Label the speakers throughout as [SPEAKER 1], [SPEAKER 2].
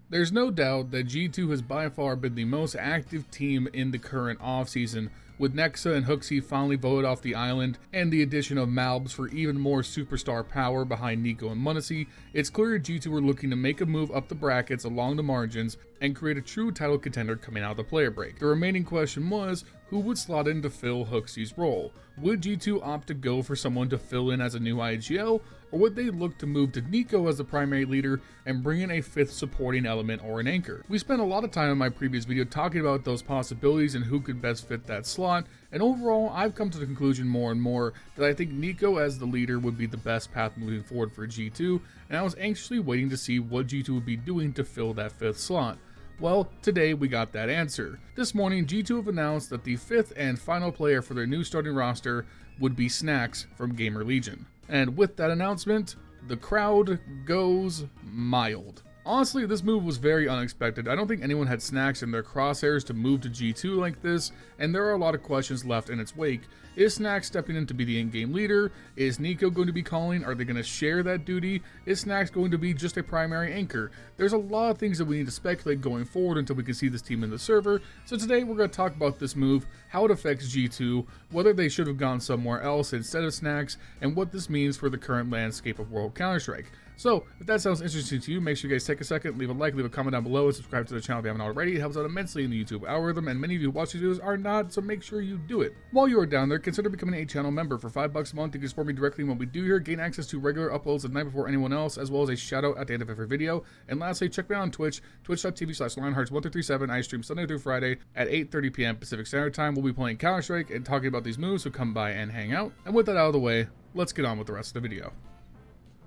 [SPEAKER 1] There's no doubt that G2 has by far been the most active team in the current offseason, with Nexa and Hooxi finally voted off the island, and the addition of Malbs for even more superstar power behind Niko and Munisi. It's clear G2 were looking to make a move up the brackets along the margins and create a true title contender coming out of the player break. The remaining question was, who would slot in to fill Hooxi's role? Would G2 opt to go for someone to fill in as a new IGL, or would they look to move to Niko as the primary leader and bring in a fifth supporting element or an anchor? We spent a lot of time in my previous video talking about those possibilities and who could best fit that slot, and overall I've come to the conclusion more and more that I think Niko as the leader would be the best path moving forward for G2, and I was anxiously waiting to see what G2 would be doing to fill that fifth slot. Well, today we got that answer. This morning, G2 have announced that the fifth and final player for their new starting roster would be Snax from Gamer Legion. And with that announcement, the crowd goes mild. Honestly, this move was very unexpected. I don't think anyone had Snax in their crosshairs to move to G2 like this, and there are a lot of questions left in its wake. Is Snax stepping in to be the in-game leader? Is Niko going to be calling? Are they going to share that duty? Is Snax going to be just a primary anchor? There's a lot of things that we need to speculate going forward until we can see this team in the server. So today we're going to talk about this move, how it affects G2, whether they should have gone somewhere else instead of Snax, and what this means for the current landscape of World Counter-Strike. So, if that sounds interesting to you, make sure you guys take a second, leave a like, leave a comment down below, and subscribe to the channel if you haven't already. It helps out immensely in the YouTube algorithm, and many of you who watch these videos are not, so make sure you do it. While you are down there, consider becoming a channel member. For $5 a month, you can support me directly in what we do here, gain access to regular uploads the night before anyone else, as well as a shout out at the end of every video. And lastly, check me out on Twitch, twitch.tv/LionHeartZ1337. I stream Sunday through Friday at 8:30 p.m. Pacific Standard Time. We'll be playing Counter-Strike and talking about these moves, so come by and hang out. And with that out of the way, let's get on with the rest of the video.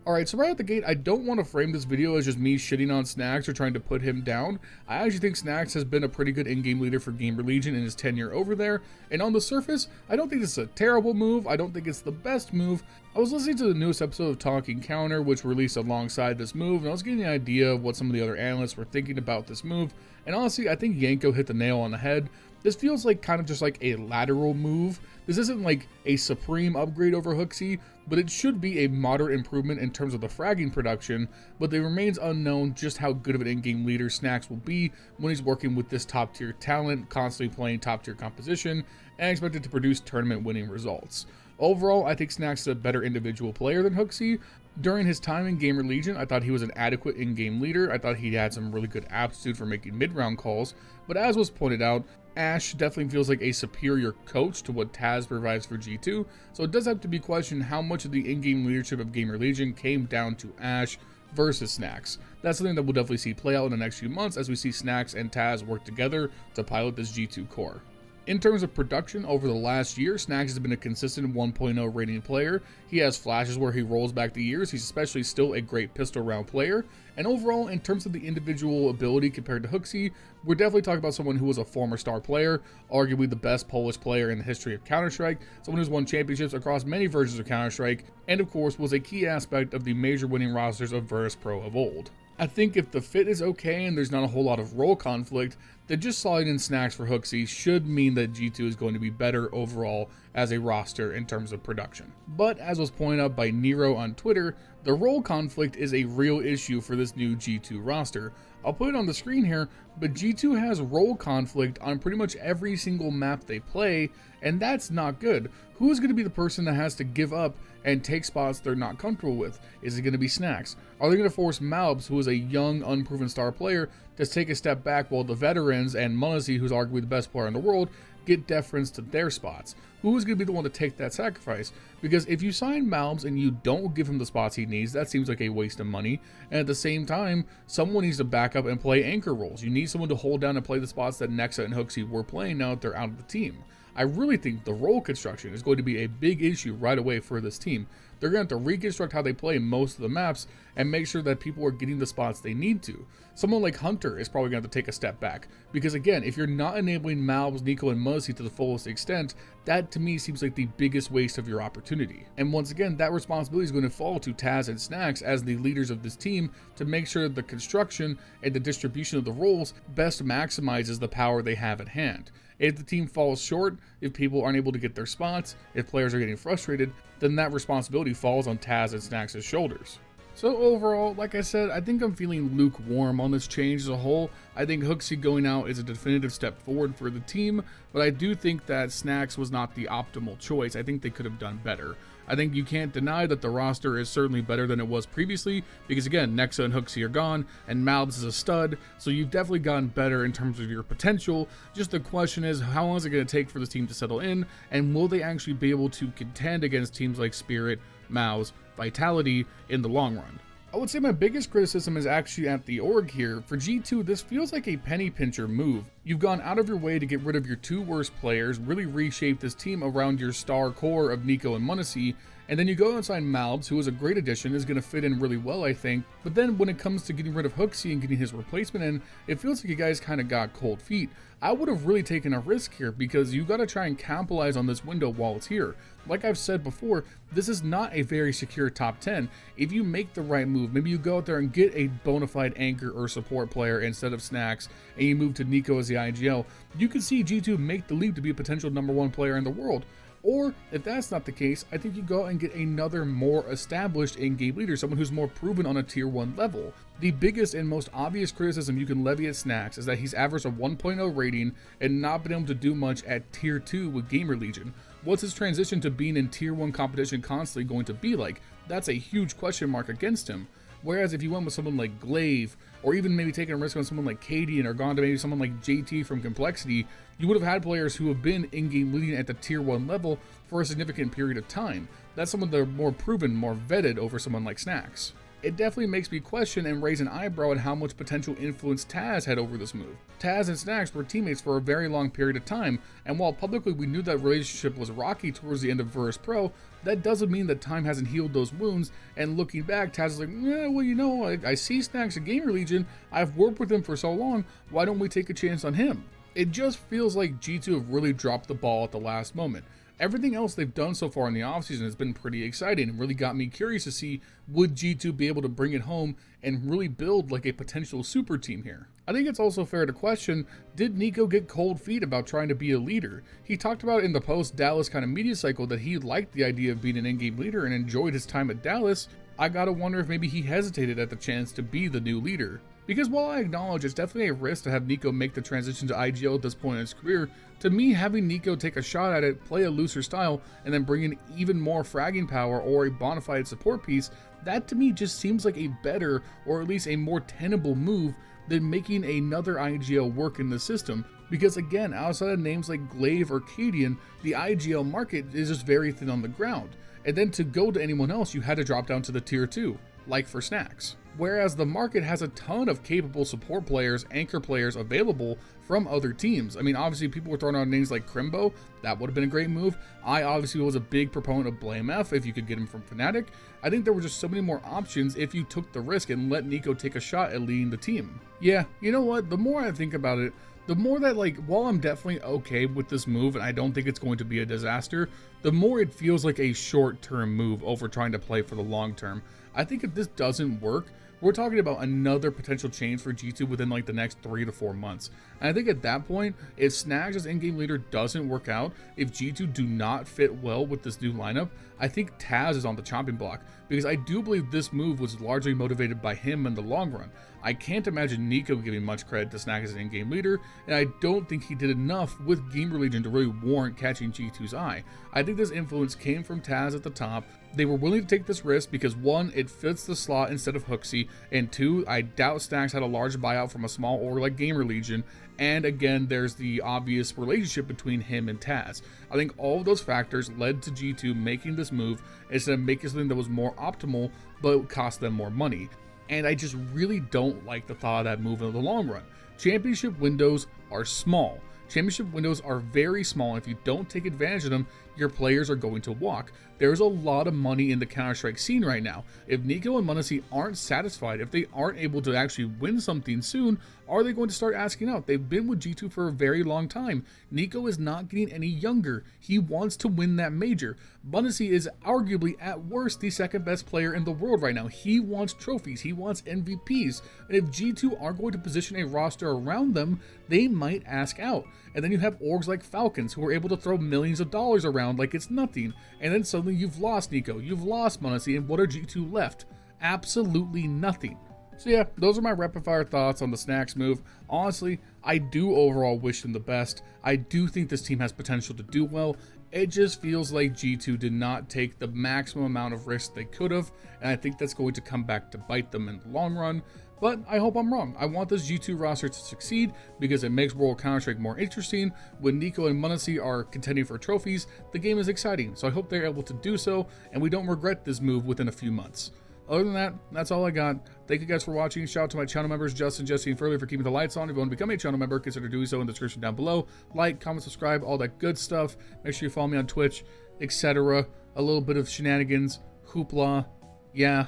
[SPEAKER 1] Alright, so right out the gate, I don't want to frame this video as just me shitting on Snax or trying to put him down. I actually think Snax has been a pretty good in-game leader for Gamer Legion in his tenure over there, and on the surface, I don't think this is a terrible move, I don't think it's the best move. I was listening to the newest episode of Talking Counter, which released alongside this move, and I was getting an idea of what some of the other analysts were thinking about this move, and honestly, I think Yanko hit the nail on the head. This feels like kind of just like a lateral move. This isn't like a supreme upgrade over Hooxi, but it should be a moderate improvement in terms of the fragging production, but it remains unknown just how good of an in-game leader Snax will be when he's working with this top tier talent, constantly playing top tier composition, and expected to produce tournament winning results. Overall, I think Snax is a better individual player than Hooxi. During his time in Gamer Legion, I thought he was an adequate in-game leader. I thought he had some really good aptitude for making mid-round calls, but as was pointed out, Ash definitely feels like a superior coach to what Taz provides for G2, so it does have to be questioned how much of the in-game leadership of Gamer Legion came down to Ash versus Snax. That's something that we'll definitely see play out in the next few months as we see Snax and Taz work together to pilot this G2 core. In terms of production, over the last year, Snax has been a consistent 1.0 rating player. He has flashes where he rolls back the years. He's especially still a great pistol round player. And overall, in terms of the individual ability compared to Hooxi, we're definitely talking about someone who was a former star player, arguably the best Polish player in the history of Counter-Strike, someone who's won championships across many versions of Counter-Strike, and of course was a key aspect of the major winning rosters of Virtus Pro of old. I think if the fit is okay and there's not a whole lot of role conflict, then just slotting in Snax for Hooxi should mean that G2 is going to be better overall as a roster in terms of production. But as was pointed out by Nero on Twitter, the role conflict is a real issue for this new G2 roster. I'll put it on the screen here, but G2 has role conflict on pretty much every single map they play, and that's not good. Who is going to be the person that has to give up and take spots they're not comfortable with? Is it going to be Snax? Are they going to force Malbs, who is a young, unproven star player, to take a step back while the veterans and Munisi, who's arguably the best player in the world, get deference to their spots? Who is going to be the one to take that sacrifice? Because if you sign Malbs and you don't give him the spots he needs, that seems like a waste of money. And at the same time, someone needs to back up and play anchor roles. You need someone to hold down and play the spots that Nexa and Hooxi were playing now that they're out of the team. I really think the role construction is going to be a big issue right away for this team. They're going to have to reconstruct how they play most of the maps and make sure that people are getting the spots they need to. Someone like Hunter is probably going to have to take a step back, because again, if you're not enabling Malbs, Niko, and Munisi to the fullest extent, that to me seems like the biggest waste of your opportunity. And once again, that responsibility is going to fall to Taz and Snax as the leaders of this team to make sure that the construction and the distribution of the roles best maximizes the power they have at hand. If the team falls short, if people aren't able to get their spots, if players are getting frustrated, then that responsibility falls on Taz and Snax's shoulders. So overall, like I said, I think I'm feeling lukewarm on this change as a whole. I think Hooxi going out is a definitive step forward for the team, but I do think that Snax was not the optimal choice. I think they could have done better. I think you can't deny that the roster is certainly better than it was previously, because again, Nexa and Hooxi are gone, and Malbs is a stud, so you've definitely gotten better in terms of your potential. Just the question is, how long is it going to take for this team to settle in, and will they actually be able to contend against teams like Spirit, Mouse, Vitality in the long run? I would say my biggest criticism is actually at the org here. For G2, this feels like a penny pincher move. You've gone out of your way to get rid of your two worst players, really reshape this team around your star core of Niko and m0NESY, and then you go and sign Malbs, who is a great addition, is going to fit in really well, I think. But then when it comes to getting rid of Hooxi and getting his replacement in, it feels like you guys kind of got cold feet. I would have really taken a risk here because you got to try and capitalize on this window while it's here. Like I've said before, this is not a very secure top 10. If you make the right move, maybe you go out there and get a bona fide anchor or support player instead of Snax, and you move to Niko as the IGL, you could see G2 make the leap to be a potential #1 player in the world. Or, if that's not the case, I think you go and get another more established in-game leader, someone who's more proven on a tier 1 level. The biggest and most obvious criticism you can levy at Snax is that he's averaged a 1.0 rating and not been able to do much at tier 2 with Gamer Legion. What's his transition to being in tier 1 competition constantly going to be like? That's a huge question mark against him. Whereas if you went with someone like Glaive, or even maybe taking a risk on someone like Cadian, or gone to maybe someone like JT from Complexity, you would have had players who have been in-game leading at the tier 1 level for a significant period of time. That's someone that are more proven, more vetted over someone like Snax. It definitely makes me question and raise an eyebrow at how much potential influence Taz had over this move. Taz and Snax were teammates for a very long period of time, and while publicly we knew that relationship was rocky towards the end of Virtus Pro, that doesn't mean that time hasn't healed those wounds, and looking back, Taz is like, yeah, well, you know, I see Snax at Gamer Legion, I've worked with him for so long, why don't we take a chance on him? It just feels like G2 have really dropped the ball at the last moment. Everything else they've done so far in the offseason has been pretty exciting and really got me curious to see, would G2 be able to bring it home and really build like a potential super team here? I think it's also fair to question, did Niko get cold feet about trying to be a leader? He talked about in the post-Dallas kind of media cycle that he liked the idea of being an in-game leader and enjoyed his time at Dallas. I gotta wonder if maybe he hesitated at the chance to be the new leader. Because while I acknowledge it's definitely a risk to have Niko make the transition to IGL at this point in his career, to me having Niko take a shot at it, play a looser style, and then bring in even more fragging power or a bona fide support piece, that to me just seems like a better, or at least a more tenable move than making another IGL work in the system. Because again, outside of names like Glaive or Cadian, the IGL market is just very thin on the ground. And then to go to anyone else, you had to drop down to the tier 2, like for Snax. Whereas the market has a ton of capable support players, anchor players available from other teams. I mean, obviously people were throwing out names like Crimbo, that would have been a great move. I obviously was a big proponent of Blame F if you could get him from Fnatic. I think there were just so many more options if you took the risk and let Niko take a shot at leading the team. Yeah, you know what, the more I think about it, the more that, like, while I'm definitely okay with this move and I don't think it's going to be a disaster, the more it feels like a short-term move over trying to play for the long term. I think if this doesn't work, we're talking about another potential change for G2 within like the next 3 to 4 months. And I think at that point, if Snax as in-game leader doesn't work out, if G2 do not fit well with this new lineup, I think Taz is on the chopping block, because I do believe this move was largely motivated by him in the long run. I can't imagine Niko giving much credit to Snax as an in-game leader, and I don't think he did enough with Gamer Legion to really warrant catching G2's eye. I think this influence came from Taz at the top. They were willing to take this risk because 1, it fits the slot instead of Hooxi, and 2, I doubt Snax had a large buyout from a small org like Gamer Legion, and again, there's the obvious relationship between him and Taz. I think all of those factors led to G2 making this move instead of making something that was more optimal but cost them more money. And I just really don't like the thought of that move in the long run. Championship windows are small. Championship windows are very small, and if you don't take advantage of them, your players are going to walk. There's a lot of money in the Counter-Strike scene right now. If Niko and m0NESY aren't satisfied, if they aren't able to actually win something soon, are they going to start asking out? They've been with G2 for a very long time. Niko is not getting any younger. He wants to win that major. m0NESY is arguably at worst the second best player in the world right now. He wants trophies. He wants MVPs. And if G2 aren't going to position a roster around them, they might ask out. And then you have orgs like Falcons who are able to throw millions of dollars around like it's nothing. And then suddenly you've lost Niko, you've lost m0NESY, and what are G2 left? Absolutely nothing. So yeah, those are my rapid fire thoughts on the Snax move. Honestly, I do overall wish them the best. I do think this team has potential to do well. It just feels like G2 did not take the maximum amount of risk they could have, and I think that's going to come back to bite them in the long run. But I hope I'm wrong. I want this G2 roster to succeed because it makes World Counter-Strike more interesting. When Niko and m0NESY are contending for trophies, the game is exciting, so I hope they're able to do so, and we don't regret this move within a few months. Other than that, that's all I got. Thank you guys for watching. Shout out to my channel members, Justin, Jesse, and Furley for keeping the lights on. If you want to become a channel member, consider doing so in the description down below. Like, comment, subscribe, all that good stuff. Make sure you follow me on Twitch, etc. A little bit of shenanigans, hoopla. Yeah.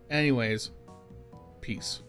[SPEAKER 1] Anyways, peace.